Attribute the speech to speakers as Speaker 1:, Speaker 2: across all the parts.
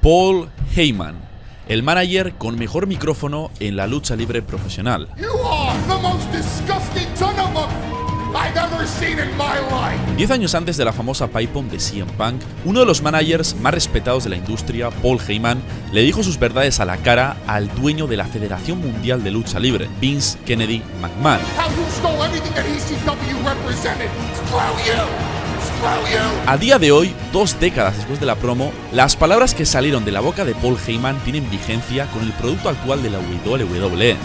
Speaker 1: Paul Heyman, el manager con mejor micrófono en la lucha libre profesional. 10 años antes de la famosa pipe bomb de CM Punk, uno de los managers más respetados de la industria, Paul Heyman, le dijo sus verdades a la cara al dueño de la Federación Mundial de Lucha Libre, Vince Kennedy McMahon. A día de hoy, 2 décadas después de la promo, las palabras que salieron de la boca de Paul Heyman tienen vigencia con el producto actual de la WWE.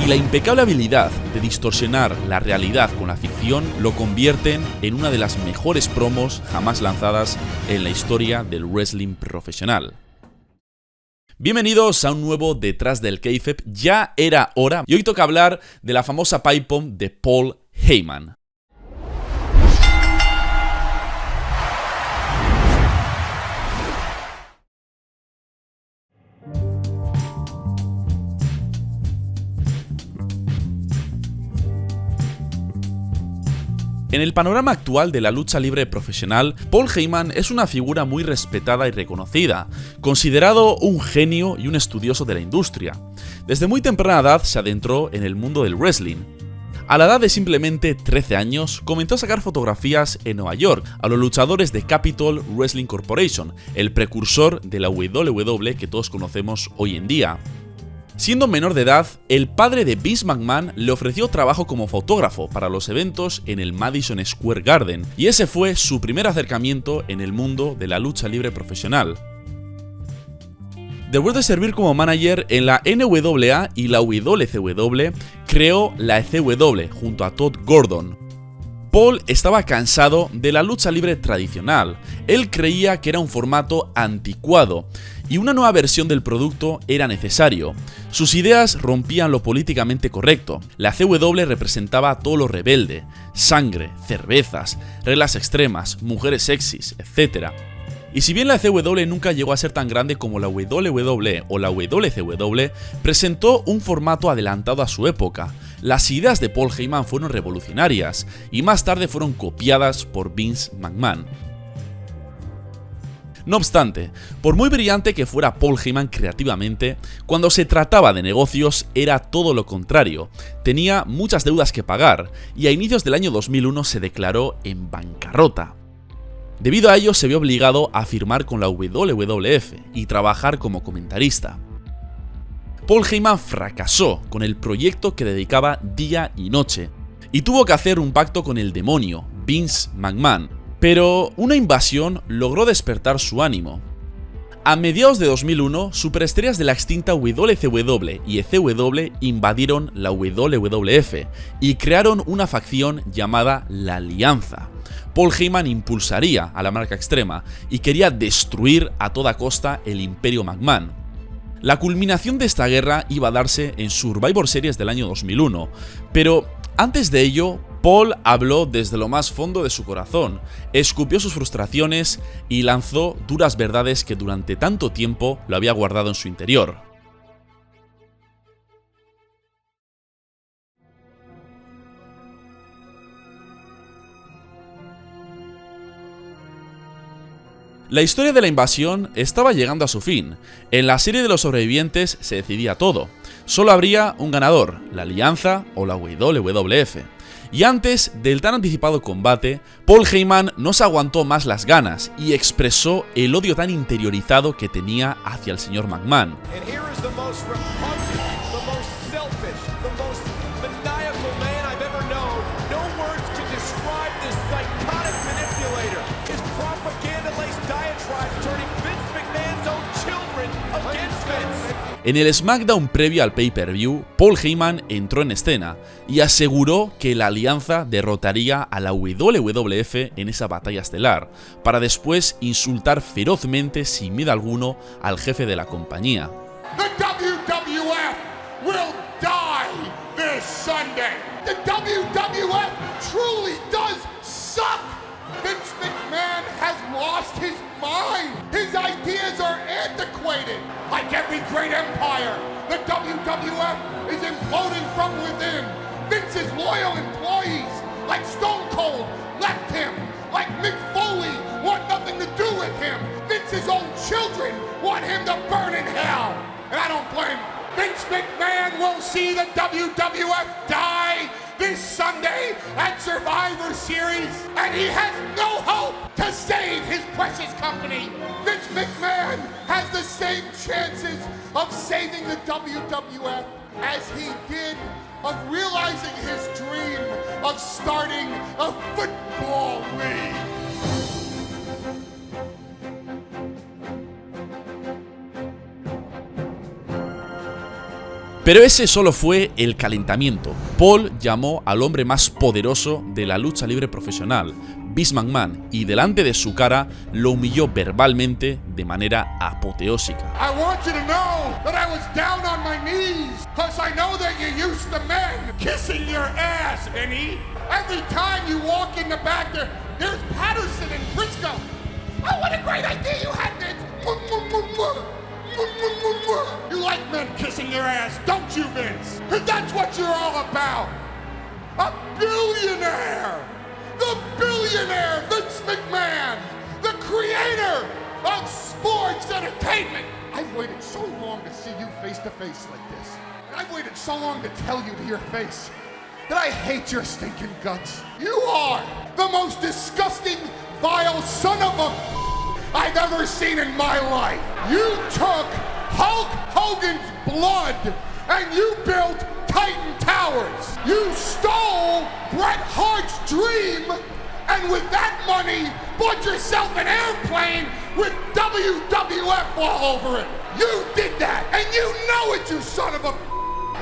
Speaker 1: Y la impecable habilidad de distorsionar la realidad con la ficción lo convierten en una de las mejores promos jamás lanzadas en la historia del wrestling profesional. Bienvenidos a un nuevo Detrás del Kayfabe. Ya era hora, y hoy toca hablar de la famosa pipe bomb de Paul Heyman. En el panorama actual de la lucha libre profesional, Paul Heyman es una figura muy respetada y reconocida, considerado un genio y un estudioso de la industria. Desde muy temprana edad se adentró en el mundo del wrestling. A la edad de simplemente 13 años, comenzó a sacar fotografías en Nueva York a los luchadores de Capitol Wrestling Corporation, el precursor de la WWE que todos conocemos hoy en día. Siendo menor de edad, el padre de Vince McMahon le ofreció trabajo como fotógrafo para los eventos en el Madison Square Garden, y ese fue su primer acercamiento en el mundo de la lucha libre profesional. Después de servir como manager en la NWA y la WCW, creó la ECW junto a Todd Gordon. Paul estaba cansado de la lucha libre tradicional. Él creía que era un formato anticuado y una nueva versión del producto era necesario. Sus ideas rompían lo políticamente correcto. La CW representaba a todo lo rebelde: sangre, cervezas, reglas extremas, mujeres sexys, etc. Y si bien la CW nunca llegó a ser tan grande como la WWE o la WCW, presentó un formato adelantado a su época. Las ideas de Paul Heyman fueron revolucionarias y más tarde fueron copiadas por Vince McMahon. No obstante, por muy brillante que fuera Paul Heyman creativamente, cuando se trataba de negocios era todo lo contrario. Tenía muchas deudas que pagar y a inicios del año 2001 se declaró en bancarrota. Debido a ello se vio obligado a firmar con la WWF y trabajar como comentarista. Paul Heyman fracasó con el proyecto que dedicaba día y noche y tuvo que hacer un pacto con el demonio, Vince McMahon, pero una invasión logró despertar su ánimo. A mediados de 2001, superestrellas de la extinta WCW y ECW invadieron la WWF y crearon una facción llamada La Alianza. Paul Heyman impulsaría a la marca extrema y quería destruir a toda costa el Imperio McMahon. La culminación de esta guerra iba a darse en Survivor Series del año 2001, pero antes de ello, Paul habló desde lo más fondo de su corazón, escupió sus frustraciones y lanzó duras verdades que durante tanto tiempo lo había guardado en su interior. La historia de la invasión estaba llegando a su fin. En la serie de los sobrevivientes se decidía todo. Solo habría un ganador, la Alianza o la WWF. Y antes del tan anticipado combate, Paul Heyman no se aguantó más las ganas y expresó el odio tan interiorizado que tenía hacia el señor McMahon. En el SmackDown previo al pay-per-view, Paul Heyman entró en escena y aseguró que la Alianza derrotaría a la WWF en esa batalla estelar, para después insultar ferozmente sin miedo alguno al jefe de la compañía. The WWF will die this Sunday. The WWF truly does suck. Vince McMahon has lost his mind. His ideas are antiquated. Like every great empire, the WWF is imploding from within. Vince's loyal employees, like Stone Cold, left him. Like Mick Foley, want nothing to do
Speaker 2: McMahon will see the WWF die this Sunday at Survivor Series, and he has no hope to save his precious company. Vince McMahon has the same chances of saving the WWF as he did of realizing his dream of starting a football league.
Speaker 1: Pero ese solo fue el calentamiento. Paul llamó al hombre más poderoso de la lucha libre profesional, Vince McMahon, y delante de su cara lo humilló verbalmente de manera apoteósica.
Speaker 2: I want you to know that I was down on my knees, because I know that you're used to men kissing your ass, Vinny. Every time you walk in the back there, there's Patterson and Briscoe. Oh, what a great idea you had, Vince. You like men kissing your ass, don't you, Vince? Because that's what you're all about. A billionaire. The billionaire, Vince McMahon. The creator of sports entertainment. I've waited so long to see you face to face like this. And I've waited so long to tell you to your face that I hate your stinking guts. You are the most disgusting, vile son of a I've ever seen in my life. You took Hulk Hogan's blood and you built Titan Towers. You stole Bret Hart's dream and with that money bought yourself an airplane with WWF all over it. You did that and you know it, you son of a...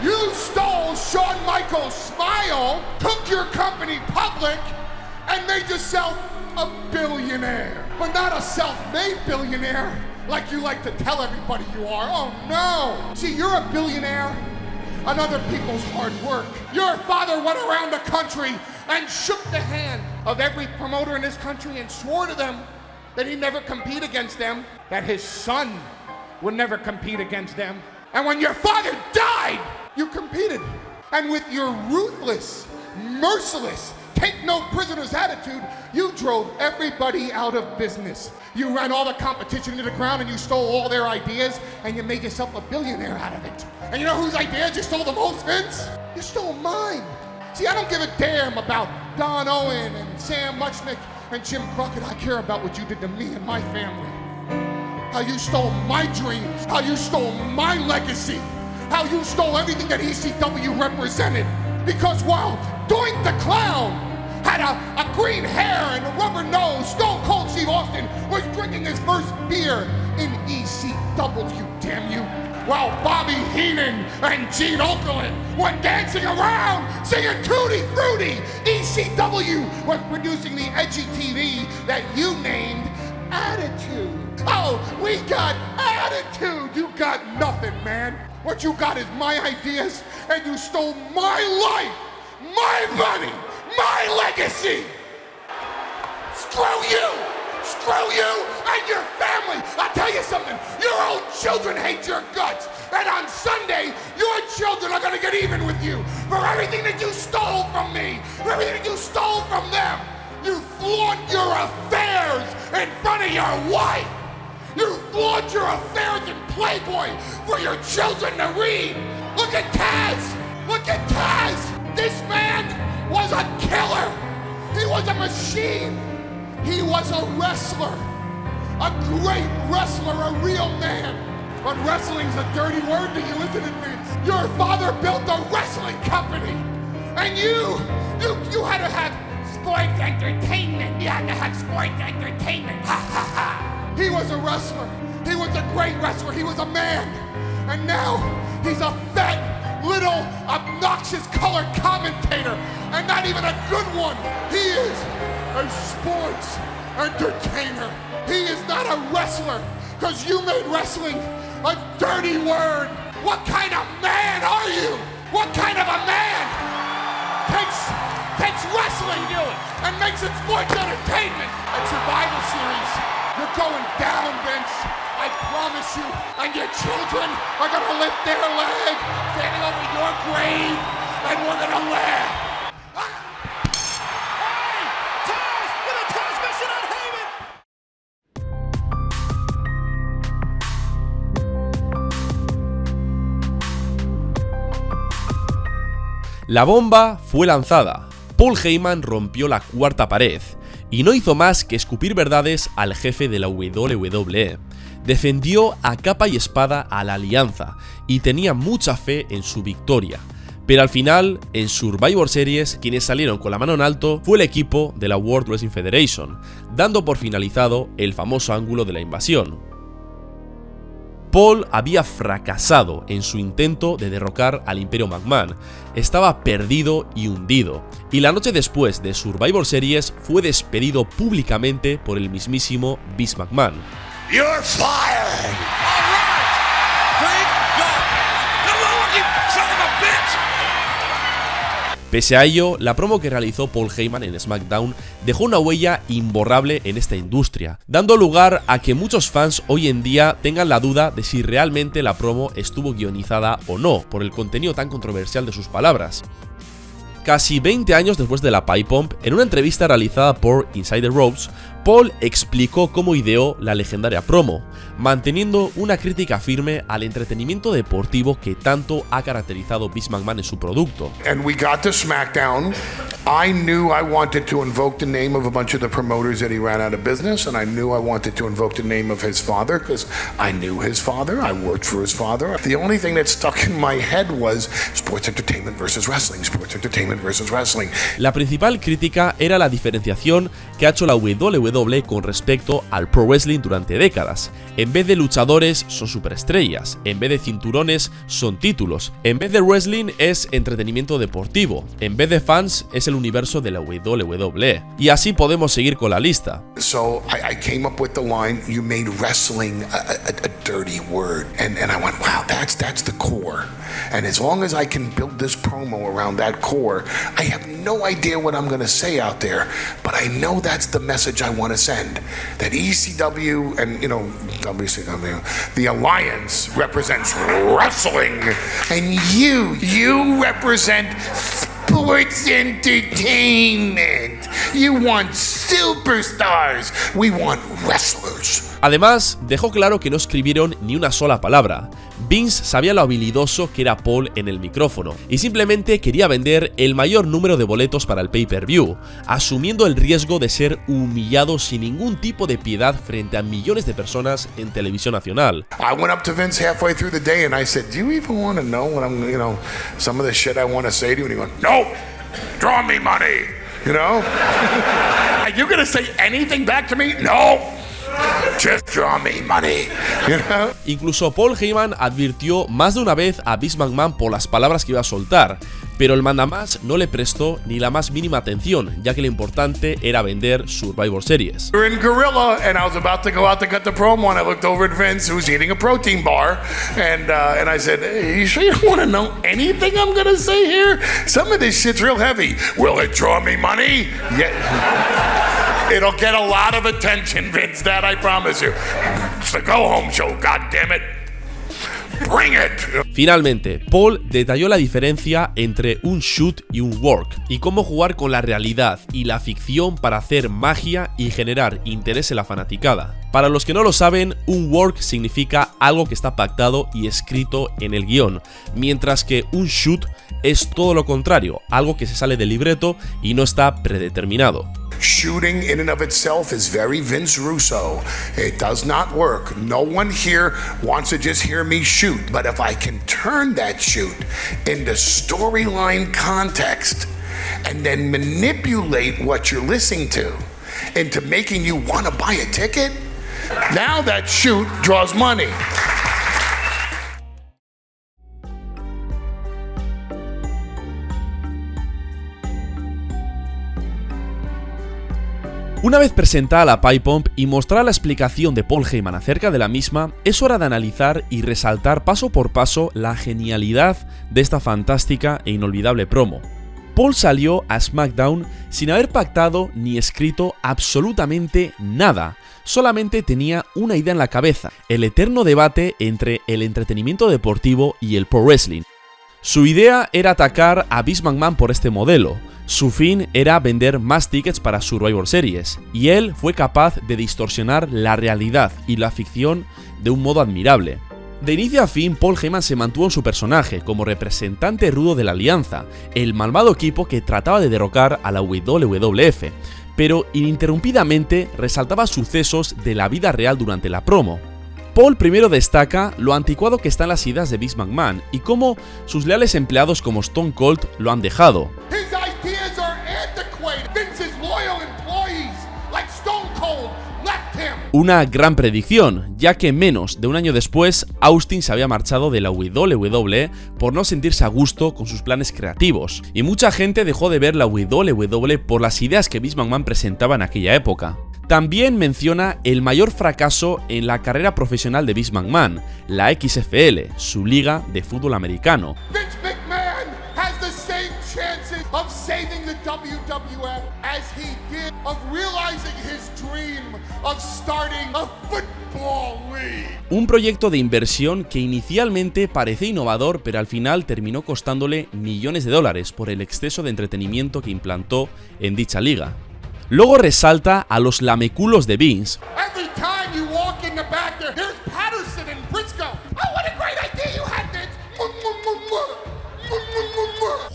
Speaker 2: You stole Shawn Michaels' smile, took your company public, and made yourself a billionaire. But not a self-made billionaire like you like to tell everybody you are. Oh no! See, you're a billionaire on other people's hard work. Your father went around the country and shook the hand of every promoter in this country and swore to them that he'd never compete against them, that his son would never compete against them. And when your father died, you competed. And with your ruthless, merciless, take no prisoners attitude, you drove everybody out of business. You ran all the competition into the ground and you stole all their ideas and you made yourself a billionaire out of it. And you know whose ideas you stole the most, Vince? You stole mine. See, I don't give a damn about Don Owen and Sam Muchnick and Jim Crockett. I care about what you did to me and my family. How you stole my dreams, how you stole my legacy, how you stole everything that ECW represented. Because while Doink the Clown had a green hair and a rubber nose, Stone Cold Steve Austin was drinking his first beer in ECW, damn you. While Bobby Heenan and Gene Okerlund were dancing around singing Tutti Frutti, ECW was producing the edgy TV that you named Attitude. Oh, we got attitude. You got nothing, man. What you got is my ideas, and you stole my life, my money, my legacy. Screw you! Screw you and your family! I'll tell you something, your own children hate your guts. And on Sunday, your children are gonna get even with you for everything that you stole from me, for everything that you stole from them. You flaunt your affairs in front of your wife. You flaunt your affairs in Playboy for your children to read. Look at Taz. Look at Taz. This man was a killer. He was a machine. He was a wrestler. A great wrestler, a real man. But wrestling's a dirty word to you, isn't it, Vince? Your father built a wrestling company. And you had to have sports entertainment. You had to have sports entertainment. Ha ha ha. He was a wrestler. He was a great wrestler. He was a man. And now he's a fat, little, obnoxious colored commentator. And not even a good one. He is a sports entertainer. He is not a wrestler. Because you made wrestling a dirty word. What kind of man are you? What kind of a man takes wrestling and makes it sports entertainment? And Survivor Series. You're going down, Vince. I promise you. And your children are going to lift their leg standing over your grave, and we're going to laugh.
Speaker 3: Hey! Taz with a transmission on Heyman!
Speaker 1: La bomba fue lanzada. Paul Heyman rompió la cuarta pared y no hizo más que escupir verdades al jefe de la WWE. Defendió a capa y espada a la alianza y tenía mucha fe en su victoria. Pero al final, en Survivor Series, quienes salieron con la mano en alto fue el equipo de la World Wrestling Federation, dando por finalizado el famoso ángulo de la invasión. Paul había fracasado en su intento de derrocar al Imperio McMahon, estaba perdido y hundido, y la noche después de Survivor Series fue despedido públicamente por el mismísimo Vince McMahon.
Speaker 2: You're fired!
Speaker 3: All right! Thank God! Hello, you son of a bitch!
Speaker 1: Pese a ello, la promo que realizó Paul Heyman en SmackDown dejó una huella imborrable en esta industria, dando lugar a que muchos fans hoy en día tengan la duda de si realmente la promo estuvo guionizada o no, por el contenido tan controversial de sus palabras. Casi 20 años después de la Pipe Bomb, en una entrevista realizada por Inside the Ropes, Paul explicó cómo ideó la legendaria promo, manteniendo una crítica firme al entretenimiento deportivo que tanto ha caracterizado Vince McMahon en su producto.
Speaker 2: And we got to SmackDown. I knew I wanted to invoke the name of a bunch of the promoters that he ran out of business, and I knew I wanted to invoke the name of his father because I knew his father. I worked for his father. The only thing that stuck in my head was sports entertainment versus wrestling, sports entertainment versus wrestling.
Speaker 1: La principal crítica era la diferenciación que ha hecho la WWE con respecto al pro wrestling durante décadas. En vez de luchadores son superestrellas, en vez de cinturones son títulos, en vez de wrestling es entretenimiento deportivo, en vez de fans es el universo de la WWE. Y así podemos seguir con la lista.
Speaker 2: So I came up with the line, you made wrestling a dirty word. And I went, wow, that's the core. And as long as I can build this promo around that core, I have no idea what I'm going to say out there, but I know that's the message I want to send. That ECW and, WCW, the Alliance represents wrestling, and you represent sports entertainment. You want superstars. We want wrestlers.
Speaker 1: Además, dejó claro que no escribieron ni una sola palabra. Vince sabía lo habilidoso que era Paul en el micrófono y simplemente quería vender el mayor número de boletos para el pay-per-view, asumiendo el riesgo de ser humillado sin ningún tipo de piedad frente a millones de personas en televisión nacional.
Speaker 2: I went up to Vince halfway through the day and I said, "Do you even want to know what I'm, some of the shit I want to say to you?" And he went, "No, draw me money, Are you going to say anything back to me? No. Just draw me money,
Speaker 1: Incluso Paul Heyman advirtió más de una vez a Vince McMahon por las palabras que iba a soltar, pero el mandamás no le prestó ni la más mínima atención, ya que lo importante era vender Survivor Series.
Speaker 2: We're in Gorilla, and I was about to go out to cut the promo, and I looked over at Vince, who's eating a protein bar, and I said, "Hey, you sure you don't want to know anything I'm gonna say here? Some of this shit's real heavy. Will it draw me money? Yeah." It'll get a lot of attention, Vince, that I promise you. It's the go-home show, goddammit. Bring it!
Speaker 1: Finalmente, Paul detalló la diferencia entre un shoot y un work, y cómo jugar con la realidad y la ficción para hacer magia y generar interés en la fanaticada. Para los que no lo saben, un work significa algo que está pactado y escrito en el guión, mientras que un shoot es todo lo contrario, algo que se sale del libreto y no está predeterminado.
Speaker 2: Shooting in and of itself is very Vince Russo. It does not work. No one here wants to just hear me shoot. But if I can turn that shoot into storyline context and then manipulate what you're listening to into making you want to buy a ticket, now that shoot draws money.
Speaker 1: Una vez presentada la Pipe Bomb y mostrada la explicación de Paul Heyman acerca de la misma, es hora de analizar y resaltar paso por paso la genialidad de esta fantástica e inolvidable promo. Paul salió a SmackDown sin haber pactado ni escrito absolutamente nada, solamente tenía una idea en la cabeza: el eterno debate entre el entretenimiento deportivo y el pro wrestling. Su idea era atacar a Vince McMahon por este modelo. Su fin era vender más tickets para Survivor Series, y él fue capaz de distorsionar la realidad y la ficción de un modo admirable. De inicio a fin, Paul Heyman se mantuvo en su personaje como representante rudo de la Alianza, el malvado equipo que trataba de derrocar a la WWF, pero ininterrumpidamente resaltaba sucesos de la vida real durante la promo. Paul primero destaca lo anticuado que están las ideas de Vince McMahon y cómo sus leales empleados como Stone Cold lo han dejado. Una gran predicción, ya que menos de un año después, Austin se había marchado de la WWE por no sentirse a gusto con sus planes creativos, y mucha gente dejó de ver la WWE por las ideas que Vince McMahon presentaba en aquella época. También menciona el mayor fracaso en la carrera profesional de Vince McMahon, la XFL, su liga de fútbol americano.
Speaker 2: Vince McMahon has the same chances of saving the WWF as he did of realizing his dream of starting a football league.
Speaker 1: Un proyecto de inversión que inicialmente parecía innovador, pero al final terminó costándole millones de dólares por el exceso de entretenimiento que implantó en dicha liga. Luego resalta a los lameculos de Vince.
Speaker 2: Every time you walk in the back there's Patterson and Briscoe. Oh, what a great idea you had, Vince.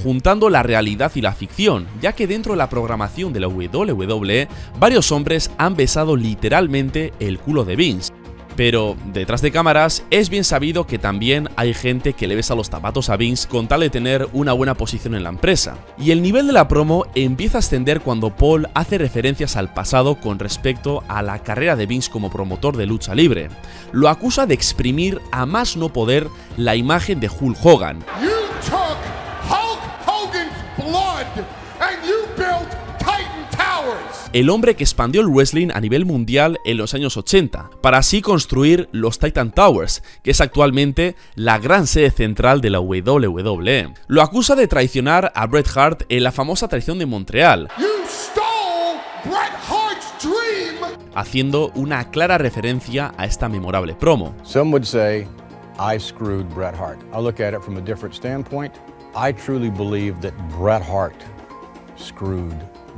Speaker 1: Juntando la realidad y la ficción, ya que dentro de la programación de la WWE, varios hombres han besado literalmente el culo de Vince. Pero detrás de cámaras es bien sabido que también hay gente que le besa los zapatos a Vince con tal de tener una buena posición en la empresa. Y el nivel de la promo empieza a ascender cuando Paul hace referencias al pasado con respecto a la carrera de Vince como promotor de lucha libre. Lo acusa de exprimir a más no poder la imagen de Hulk Hogan.
Speaker 2: You took Hulk Hogan's blood and you built Titan Towers.
Speaker 1: El hombre que expandió el wrestling a nivel mundial en los años 80, para así construir los Titan Towers, que es actualmente la gran sede central de la WWE. Lo acusa de traicionar a Bret Hart en la famosa traición de Montreal,
Speaker 2: You stole Bret Hart's dream.
Speaker 1: haciendo una clara referencia a esta memorable promo.
Speaker 4: Some would say, I screwed Bret Hart. I look at it from a different standpoint. I truly believe that Bret Hart screwed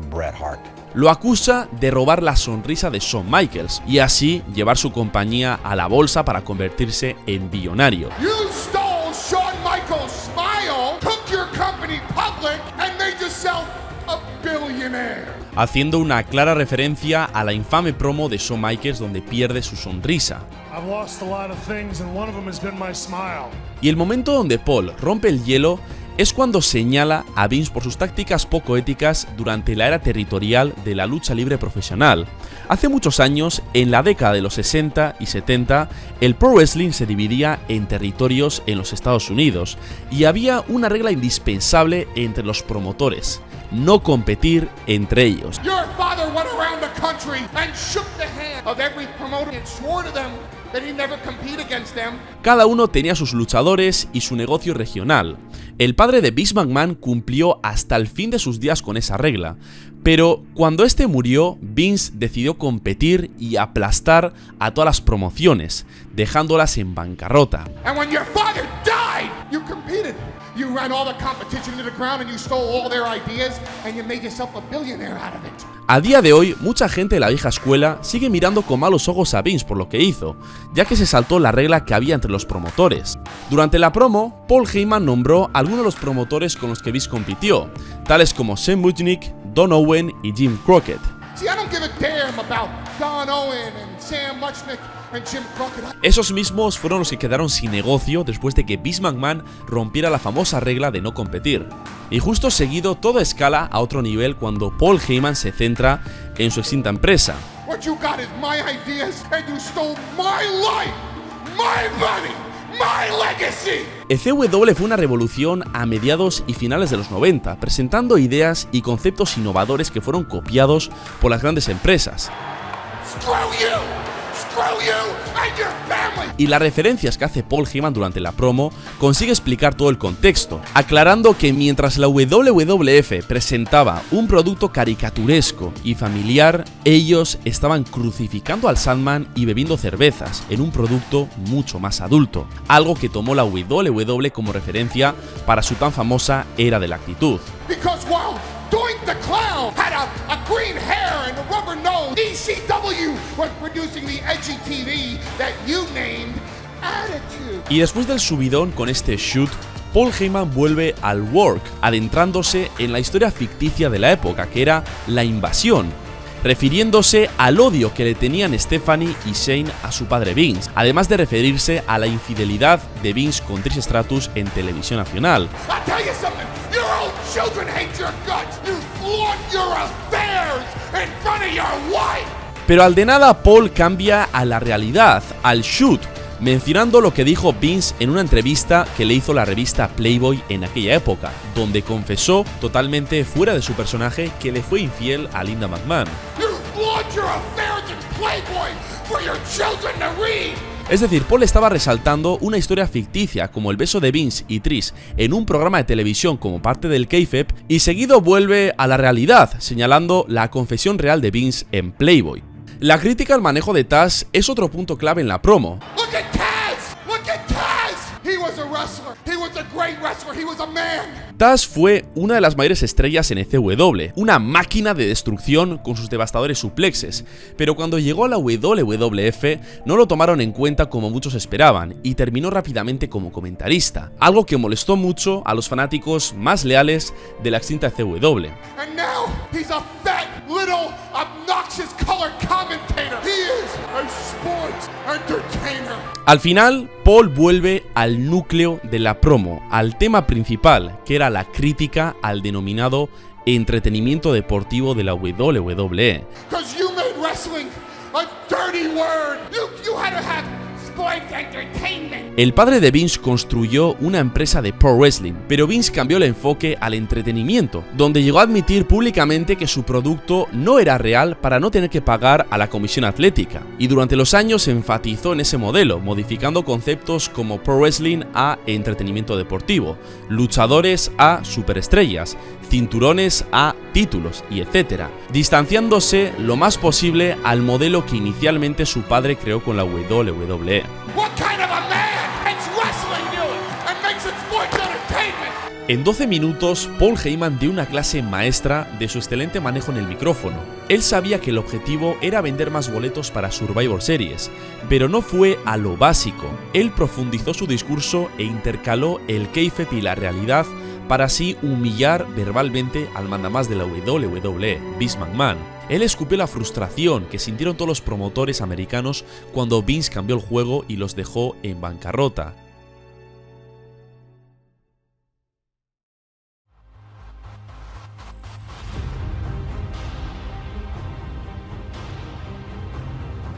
Speaker 4: Bret Hart.
Speaker 1: Lo acusa de robar la sonrisa de Shawn Michaels y así llevar su compañía a la bolsa para convertirse en billonario.
Speaker 2: You stole Shawn Michaels' smile, took your company public, and made yourself a billionaire.
Speaker 1: Haciendo una clara referencia a la infame promo de Shawn Michaels donde pierde su sonrisa.
Speaker 5: I've lost a lot of things and one of them has been my smile.
Speaker 1: Y el momento donde Paul rompe el hielo es cuando señala a Vince por sus tácticas poco éticas durante la era territorial de la lucha libre profesional. Hace muchos años, en la década de los 60 y 70, el pro wrestling se dividía en territorios en los Estados Unidos y había una regla indispensable entre los promotores: no competir entre ellos.
Speaker 2: Your father went around the country and shook the hand of every promoter and swore to them that he'd never compete against them.
Speaker 1: Cada uno tenía sus luchadores y su negocio regional. El padre de Vince McMahon cumplió hasta el fin de sus días con esa regla, pero cuando este murió, Vince decidió competir y aplastar a todas las promociones, dejándolas en bancarrota.
Speaker 2: And when your father died, you competed. You ran all the competition to the ground and you stole all their ideas and you made yourself a billionaire out of it.
Speaker 1: A día de hoy, mucha gente de la vieja escuela sigue mirando con malos ojos a Vince por lo que hizo, ya que se saltó la regla que había entre los promotores. Durante la promo, Paul Heyman nombró a algunos de los promotores con los que Vince compitió, tales como Sam Muchnick, Don Owen y Jim Crockett.
Speaker 2: See, I don't give a damn about Don Owen and Sam Muchnick and Jim Crockett.
Speaker 1: Esos mismos fueron los que quedaron sin negocio después de que Vince McMahon rompiera la famosa regla de no competir. Y justo seguido todo escala a otro nivel cuando Paul Heyman se centra en su extinta empresa.
Speaker 2: What you got is my ideas and you stole my life, my money, my legacy.
Speaker 1: ECW fue una revolución a mediados y finales de los 90, presentando ideas y conceptos innovadores que fueron copiados por las grandes empresas.
Speaker 2: Screw you! Screw you and your family!
Speaker 1: Y las referencias que hace Paul Heyman durante la promo consigue explicar todo el contexto, aclarando que mientras la WWF presentaba un producto caricaturesco y familiar, ellos estaban crucificando al Sandman y bebiendo cervezas en un producto mucho más adulto, algo que tomó la WWE como referencia para su tan famosa era de la actitud.
Speaker 2: Because while Doink the Clown had a green hair and a rubber nose, ECW was producing the edgy TV that you named attitude.
Speaker 1: Y después del subidón con este shoot, Paul Heyman vuelve al work, adentrándose en la historia ficticia de la época, que era la invasión, refiriéndose al odio que le tenían Stephanie y Shane a su padre Vince, además de referirse a la infidelidad de Vince con Trish Stratus en televisión nacional.
Speaker 2: I'll tell you something. Your own children hate your guts. You flaunt your affairs in front of your wife.
Speaker 1: Pero al de nada Paul cambia a la realidad, al shoot, mencionando lo que dijo Vince en una entrevista que le hizo la revista Playboy en aquella época, donde confesó totalmente fuera de su personaje que le fue infiel a Linda McMahon.
Speaker 2: You flaunt your affairs in Playboy for your children to read.
Speaker 1: Es decir, Paul estaba resaltando una historia ficticia como el beso de Vince y Trish en un programa de televisión como parte del kayfabe, y seguido vuelve a la realidad, señalando la confesión real de Vince en Playboy. La crítica al manejo de Taz es otro punto clave en la promo.
Speaker 2: Look at Taz. Look at Taz. He was a wrestler. He was a great wrestler. He was a man.
Speaker 1: Taz fue una de las mayores estrellas en ECW, una máquina de destrucción con sus devastadores suplexes, pero cuando llegó a la WWF no lo tomaron en cuenta como muchos esperaban y terminó rápidamente como comentarista, algo que molestó mucho a los fanáticos más leales de la extinta ECW.
Speaker 2: And now he's a fat, little, obnoxious color commentator. He is a sports entertainer.
Speaker 1: Al final, Paul vuelve al núcleo de la promo, al tema principal, que era la crítica al denominado entretenimiento deportivo de la WWE.
Speaker 2: Because you made wrestling a dirty word. You had to have sports entertainment.
Speaker 1: El padre de Vince construyó una empresa de pro wrestling, pero Vince cambió el enfoque al entretenimiento, donde llegó a admitir públicamente que su producto no era real para no tener que pagar a la comisión atlética, y durante los años se enfatizó en ese modelo, modificando conceptos como pro wrestling a entretenimiento deportivo, luchadores a superestrellas, cinturones a títulos y etc., distanciándose lo más posible al modelo que inicialmente su padre creó con la WWE.
Speaker 2: What kind of a man makes wrestling new and makes it sports entertainment?
Speaker 1: En 12 minutos, Paul Heyman dio una clase maestra de su excelente manejo en el micrófono. Él sabía que el objetivo era vender más boletos para Survivor Series, pero no fue a lo básico. Él profundizó su discurso e intercaló el kayfabe y la realidad para así humillar verbalmente al mandamás de la WWE, Vince McMahon. Él escupió la frustración que sintieron todos los promotores americanos cuando Vince cambió el juego y los dejó en bancarrota.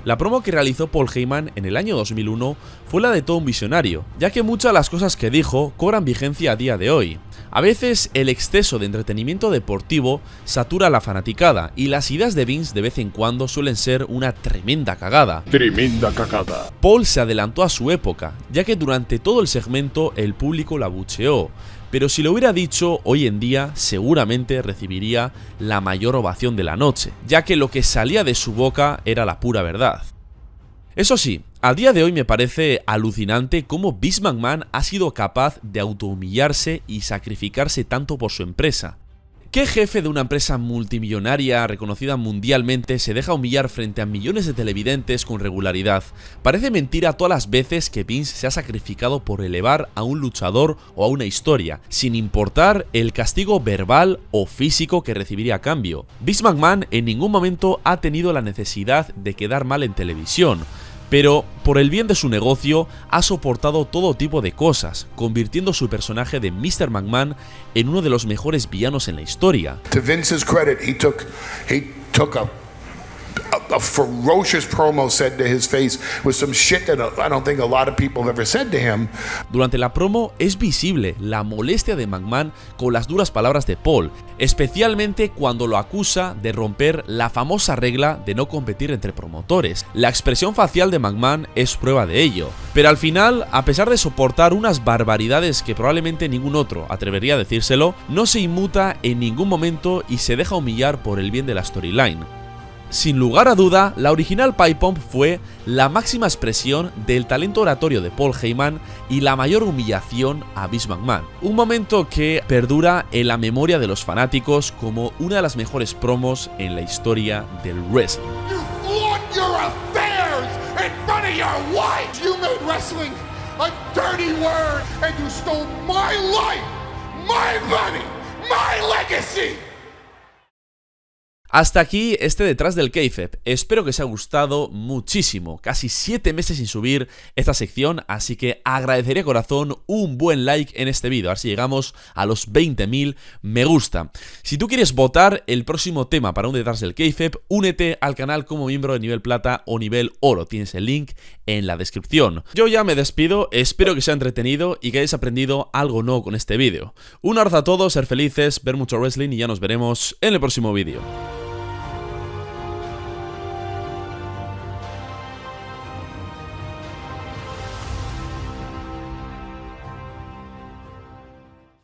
Speaker 1: La promo que realizó Paul Heyman en el año 2001 fue la de todo un visionario, ya que muchas de las cosas que dijo cobran vigencia a día de hoy. A veces el exceso de entretenimiento deportivo satura a la fanaticada y las ideas de Vince de vez en cuando suelen ser una tremenda cagada.
Speaker 5: Tremenda cagada.
Speaker 1: Paul se adelantó a su época, ya que durante todo el segmento el público la abucheó, pero si lo hubiera dicho hoy en día seguramente recibiría la mayor ovación de la noche, ya que lo que salía de su boca era la pura verdad. Eso sí, a día de hoy me parece alucinante cómo Vince McMahon ha sido capaz de autohumillarse y sacrificarse tanto por su empresa. ¿Qué jefe de una empresa multimillonaria reconocida mundialmente se deja humillar frente a millones de televidentes con regularidad? Parece mentira todas las veces que Vince se ha sacrificado por elevar a un luchador o a una historia, sin importar el castigo verbal o físico que recibiría a cambio. Vince McMahon en ningún momento ha tenido la necesidad de quedar mal en televisión, pero por el bien de su negocio ha soportado todo tipo de cosas, convirtiendo su personaje de Mr. McMahon en uno de los mejores villanos en la historia.
Speaker 6: To Vince's credit, he took a ferocious promo said to his face with some shit that I don't think a lot of people have ever said to him.
Speaker 1: Durante la promo es visible la molestia de McMahon con las duras palabras de Paul, especialmente cuando lo acusa de romper la famosa regla de no competir entre promotores. La expresión facial de McMahon es prueba de ello, pero al final, a pesar de soportar unas barbaridades que probablemente ningún otro atrevería a decírselo, no se inmuta en ningún momento y se deja humillar por el bien de la storyline. Sin lugar a duda, la original Pipe Bomb fue la máxima expresión del talento oratorio de Paul Heyman y la mayor humillación a Vince McMahon. Un momento que perdura en la memoria de los fanáticos como una de las mejores promos en la historia del wrestling.
Speaker 2: You flaunt your affairs in front of your wife. You made wrestling a dirty word, and you stole my life, my money, my legacy.
Speaker 1: Hasta aquí este Detrás del Kayfabe. Espero que os haya gustado muchísimo. Casi 7 meses sin subir esta sección, así que agradecería de corazón un buen like en este vídeo. A ver si llegamos a los 20.000 me gusta. Si tú quieres votar el próximo tema para un Detrás del Kayfabe, únete al canal como miembro de nivel plata o nivel oro. Tienes el link en la descripción. Yo ya me despido, espero que sea entretenido y que hayáis aprendido algo nuevo con este vídeo. Un abrazo a todos, ser felices, ver mucho wrestling y ya nos veremos en el próximo vídeo.